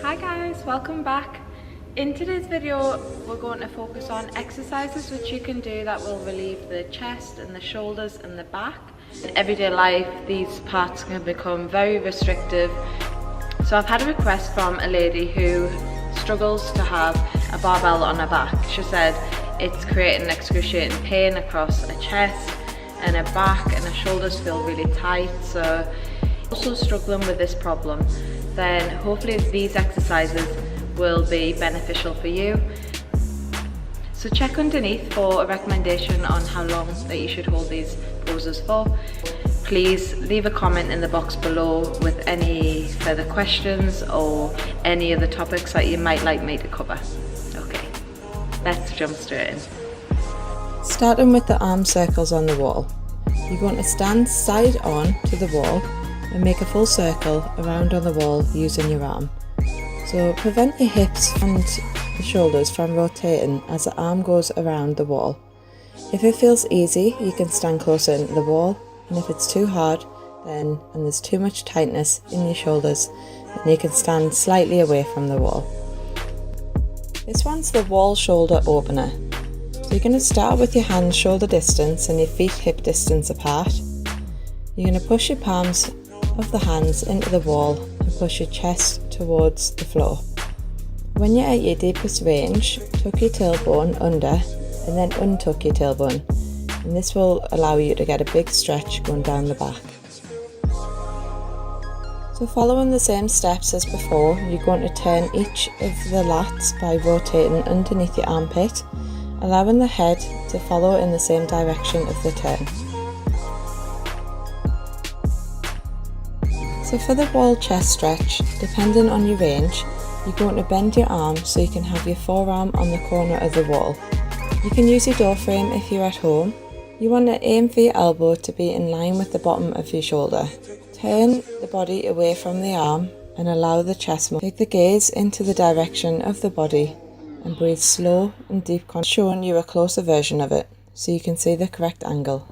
Hi guys, welcome back. In today's video we're going to focus on exercises which you can do that will relieve the chest and the shoulders and the back. In everyday life these parts can become very restrictive, so I've had a request from a lady who struggles to have a barbell on her back. She said it's creating excruciating pain across her chest and her back, and her shoulders feel really tight. So also struggling with this problem, then hopefully these exercises will be beneficial for you. So check underneath for a recommendation on how long that you should hold these poses for. Please leave a comment in the box below with any further questions or any other topics that you might like me to cover. Okay, let's jump straight in. Starting with the arm circles on the wall. You're going to stand side on to the wall and make a full circle around on the wall using your arm. So prevent your hips and the shoulders from rotating as the arm goes around the wall. If it feels easy, you can stand closer into the wall, and if it's too hard and there's too much tightness in your shoulders, then you can stand slightly away from the wall. This one's the wall shoulder opener. So you're going to start with your hands shoulder distance and your feet hip distance apart. You're going to push your palms of the hands into the wall and push your chest towards the floor. When you're at your deepest range, tuck your tailbone under and then untuck your tailbone, and this will allow you to get a big stretch going down the back. So following the same steps as before, you're going to turn each of the lats by rotating underneath your armpit, allowing the head to follow in the same direction of the turn. So for the wall chest stretch, depending on your range, you're going to bend your arm so you can have your forearm on the corner of the wall. You can use your door frame if you're at home. You want to aim for your elbow to be in line with the bottom of your shoulder. Turn the body away from the arm and allow the chest move. Take the gaze into the direction of the body and breathe slow and deep, showing you a closer version of it so you can see the correct angle.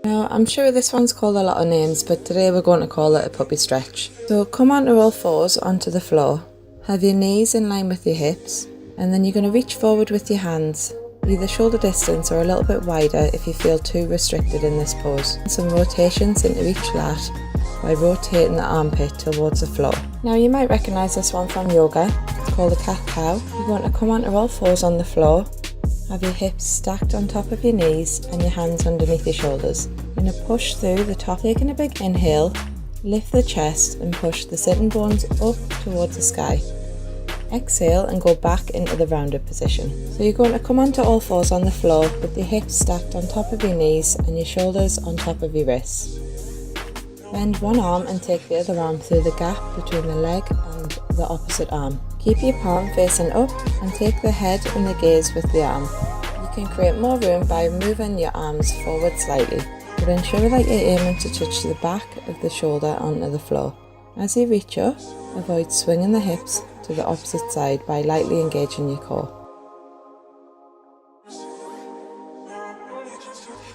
Now, I'm sure this one's called a lot of names, but today we're going to call it a puppy stretch. So come onto all fours onto the floor, have your knees in line with your hips, and then you're going to reach forward with your hands, either shoulder distance or a little bit wider if you feel too restricted in this pose. Some rotations into each lat by rotating the armpit towards the floor. Now you might recognise this one from yoga. It's called a cat-cow. You're going to come onto all fours on the floor, have your hips stacked on top of your knees and your hands underneath your shoulders. You're going to push through the top, taking a big inhale, lift the chest and push the sitting bones up towards the sky. Exhale and go back into the rounded position. So you're going to come onto all fours on the floor with your hips stacked on top of your knees and your shoulders on top of your wrists. Bend one arm and take the other arm through the gap between the leg and the opposite arm. Keep your palm facing up and take the head and the gaze with the arm. You can create more room by moving your arms forward slightly, but ensure that you're aiming to touch the back of the shoulder onto the floor. As you reach up, avoid swinging the hips to the opposite side by lightly engaging your core.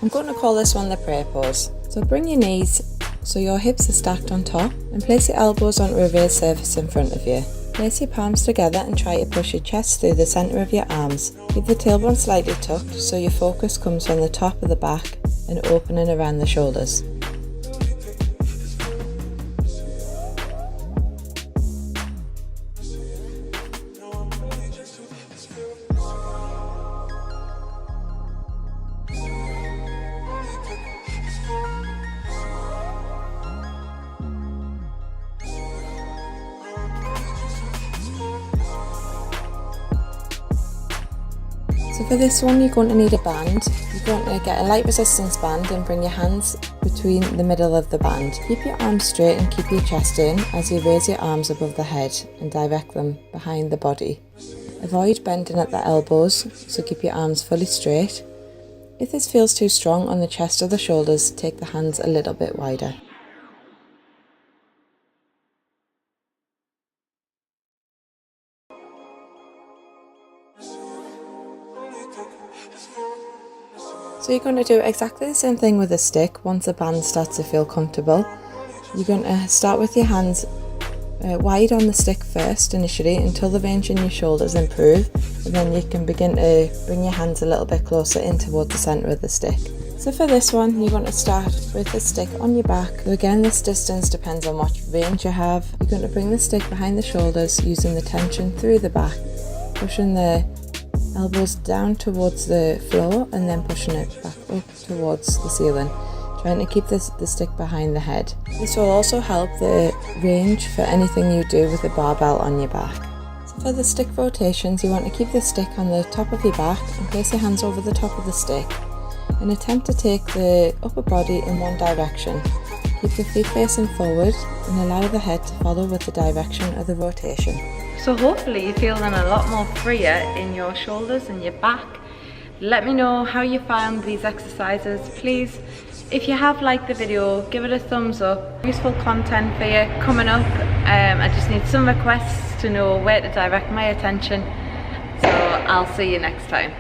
I'm going to call this one the prayer pose. So bring your knees so your hips are stacked on top and place your elbows onto a raised surface in front of you. Place your palms together and try to push your chest through the centre of your arms. Keep the tailbone slightly tucked so your focus comes from the top of the back and opening around the shoulders. So for this one you're going to need a band. You're going to get a light resistance band and bring your hands between the middle of the band. Keep your arms straight and keep your chest in as you raise your arms above the head and direct them behind the body. Avoid bending at the elbows, so keep your arms fully straight. If this feels too strong on the chest or the shoulders, take the hands a little bit wider. So you're going to do exactly the same thing with a stick once the band starts to feel comfortable. You're going to start with your hands wide on the stick first initially until the range in your shoulders improve, and then you can begin to bring your hands a little bit closer in towards the centre of the stick. So for this one, you're going to start with the stick on your back. So again, this distance depends on what range you have. You're going to bring the stick behind the shoulders using the tension through the back, pushing the elbows down towards the floor and then pushing it back up towards the ceiling, trying to keep the stick behind the head. This will also help the range for anything you do with the barbell on your back. So for the stick rotations, you want to keep the stick on the top of your back and place your hands over the top of the stick and attempt to take the upper body in one direction. Keep the feet facing forward and allow the head to follow with the direction of the rotation. So hopefully you're feeling a lot more freer in your shoulders and your back. Let me know how you found these exercises. Please, if you have liked the video, give it a thumbs up. Useful content for you coming up. I just need some requests to know where to direct my attention. So I'll see you next time.